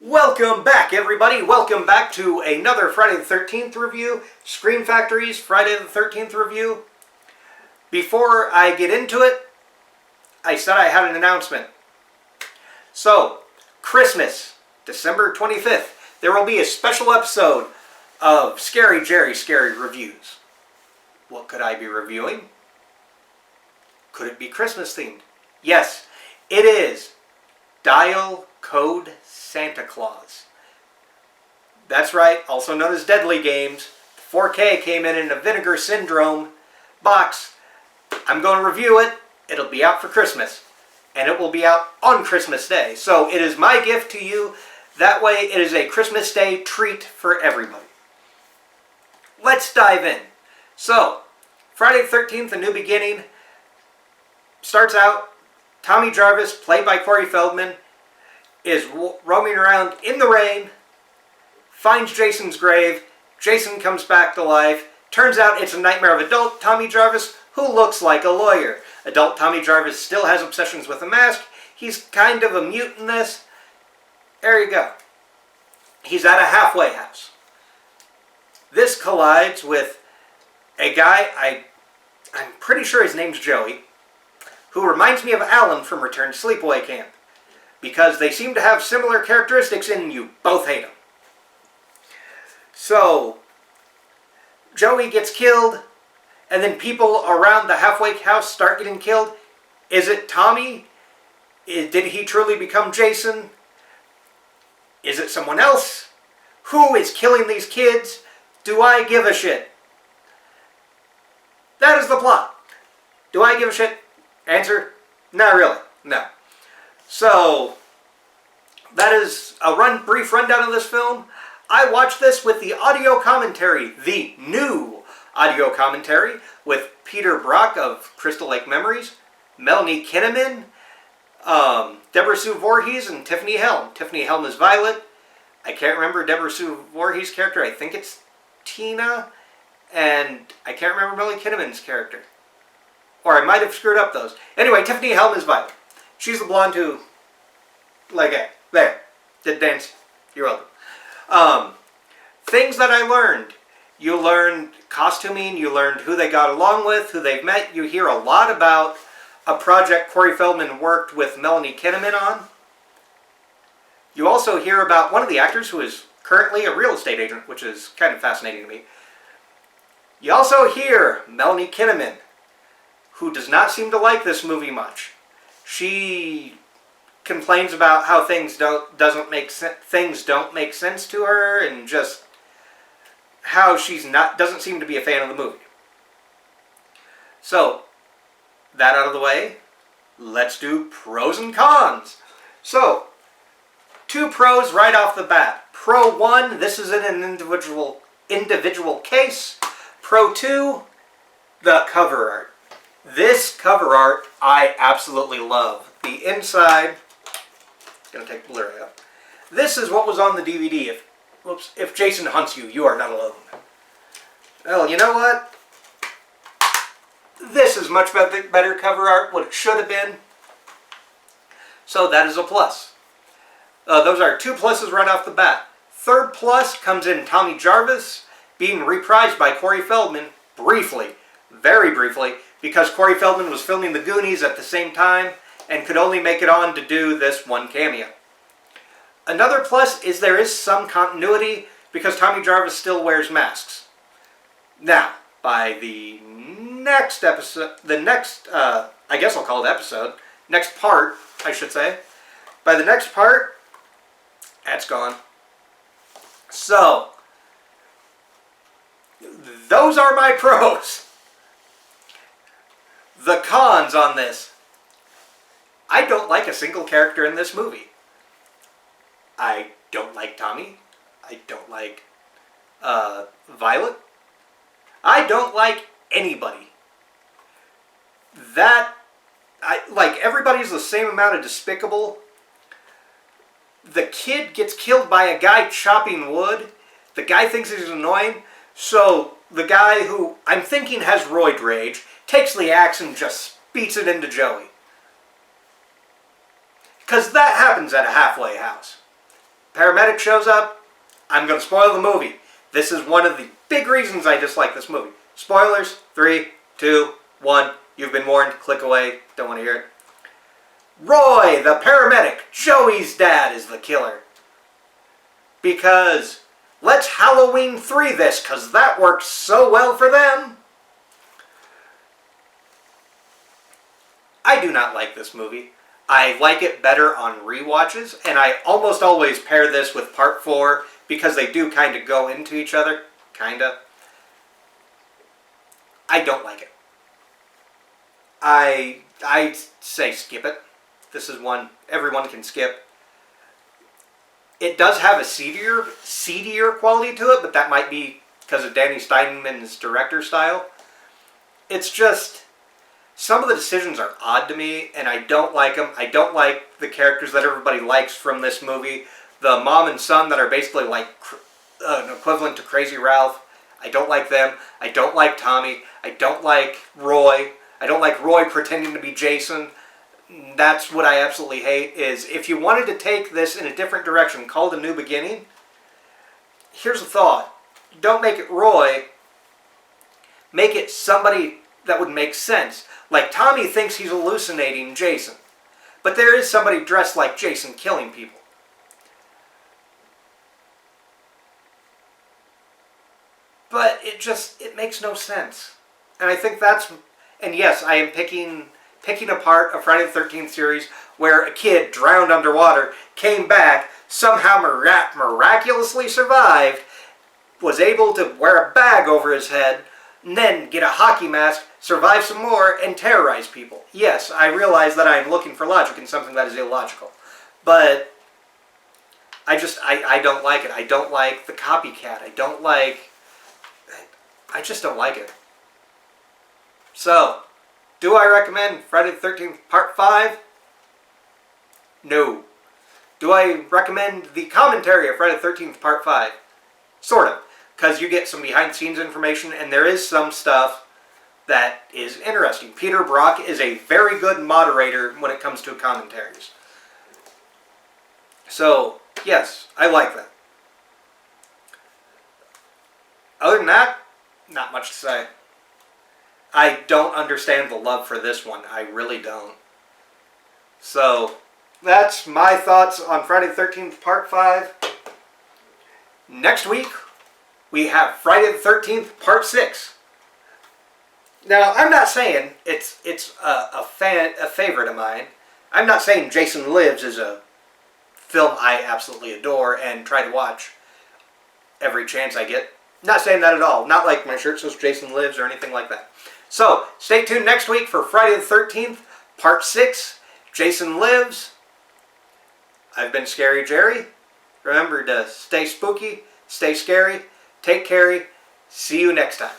Welcome back, everybody. Welcome back to another Friday the 13th review, Scream Factory's Friday the 13th review. Before I get into it, I said I had an announcement. So, Christmas, December 25th, there will be a special episode of Scary Jerry Scary Reviews. What could I be reviewing? Could it be Christmas themed? Yes, it is. Dial Code Santa Claus. That's right, also known as Deadly Games. 4K came in a Vinegar Syndrome box. I'm going to review it. It'll be out for Christmas. And it will be out on Christmas Day. So it is my gift to you. That way it is a Christmas Day treat for everybody. Let's dive in. So, Friday the 13th, A New Beginning, starts out, Tommy Jarvis, played by Corey Feldman, is roaming around in the rain, finds Jason's grave. Jason comes back to life. Turns out it's a nightmare of adult Tommy Jarvis, who looks like a lawyer. Adult Tommy Jarvis still has obsessions with a mask. He's kind of a mute in this. There you go. He's at a halfway house. This collides with a guy, I'm pretty sure his name's Joey, who reminds me of Alan from Return to Sleepaway Camp, because they seem to have similar characteristics and you both hate them. So, Joey gets killed, and then people around the halfway house start getting killed. Is it Tommy? Did he truly become Jason? Is it someone else? Who is killing these kids? Do I give a shit? That is the plot. Do I give a shit? Answer, not really. No. So, that is a brief rundown of this film. I watched this with the audio commentary, the new audio commentary, with Peter Brock of Crystal Lake Memories, Melanie Kinnaman, Deborah Sue Voorhees, and Tiffany Helm. Tiffany Helm is Violet. I can't remember Deborah Sue Voorhees' character. I think it's Tina. And I can't remember Melanie Kinnaman's character. Or I might have screwed up those. Anyway, Tiffany Helm is Violet. She's the blonde who, there, did dance. You're welcome. Things that I learned. You learned costuming. You learned who they got along with, who they've met. You hear a lot about a project Corey Feldman worked with Melanie Kinnaman on. You also hear about one of the actors who is currently a real estate agent, which is kind of fascinating to me. You also hear Melanie Kinnaman, who does not seem to like this movie much. She complains about how things don't make sense to her, and just how doesn't seem to be a fan of the movie. So, that out of the way, let's do pros and cons. So, 2 pros right off the bat. Pro 1, this is in an individual case. Pro 2, the cover art. This cover art I absolutely love. The inside, going to take the blurry out. This is what was on the DVD. If Jason hunts you, you are not alone. Well, you know what? This is much better cover art, what it should have been. So that is a plus. Those are 2 pluses right off the bat. Third plus comes in Tommy Jarvis being reprised by Corey Feldman briefly, very briefly, because Corey Feldman was filming The Goonies at the same time and could only make it on to do this one cameo. Another plus is there is some continuity because Tommy Jarvis still wears masks. Now, by the next episode, I guess I'll call it episode, next part, I should say. By the next part, that's gone. So, those are my pros. The cons on this. I don't like a single character in this movie. I don't like Tommy. I don't like Violet. I don't like anybody. Everybody's the same amount of despicable. The kid gets killed by a guy chopping wood. The guy thinks he's annoying. So the guy who I'm thinking has roid rage takes the axe and just beats it into Joey. Because that happens at a halfway house. paramedic shows up, I'm going to spoil the movie. This is one of the big reasons I dislike this movie. Spoilers, 3, 2, 1. You've been warned. Click away. Don't want to hear it. Roy, the paramedic, Joey's dad, is the killer. Because let's Halloween 3 this, because that works so well for them. I do not like this movie. I like it better on rewatches, and I almost always pair this with Part 4 because they do kind of go into each other. Kinda. I don't like it. I say skip it. This is one everyone can skip. It does have a seedier quality to it, but that might be because of Danny Steinman's director style. It's just, some of the decisions are odd to me, and I don't like them. I don't like the characters that everybody likes from this movie. The mom and son that are basically like an equivalent to Crazy Ralph. I don't like them. I don't like Tommy. I don't like Roy. I don't like Roy pretending to be Jason. That's what I absolutely hate, is if you wanted to take this in a different direction, called A New Beginning, here's a thought. Don't make it Roy. Make it somebody that would make sense. Like Tommy thinks he's hallucinating Jason, but there is somebody dressed like Jason killing people. But it makes no sense. And I think that's, and yes, I am picking apart a Friday the 13th series where a kid drowned underwater, came back, somehow miraculously survived, was able to wear a bag over his head, and then get a hockey mask, survive some more, and terrorize people. Yes, I realize that I'm looking for logic in something that is illogical. But I don't like it. I don't like the copycat. I just don't like it. So, do I recommend Friday the 13th Part 5? No. Do I recommend the commentary of Friday the 13th Part 5? Sort of. Because you get some behind-the-scenes information, and there is some stuff that is interesting. Peter Brock is a very good moderator when it comes to commentaries. So, yes, I like that. Other than that, not much to say. I don't understand the love for this one. I really don't. So, that's my thoughts on Friday the 13th Part 5. Next week, we have Friday the 13th Part 6. Now, I'm not saying it's a favorite of mine. I'm not saying Jason Lives is a film I absolutely adore and try to watch every chance I get. Not saying that at all. Not like my shirt says Jason Lives or anything like that. So, stay tuned next week for Friday the 13th, Part 6, Jason Lives. I've been Scary Jerry. Remember to stay spooky, stay scary, take care. See you next time.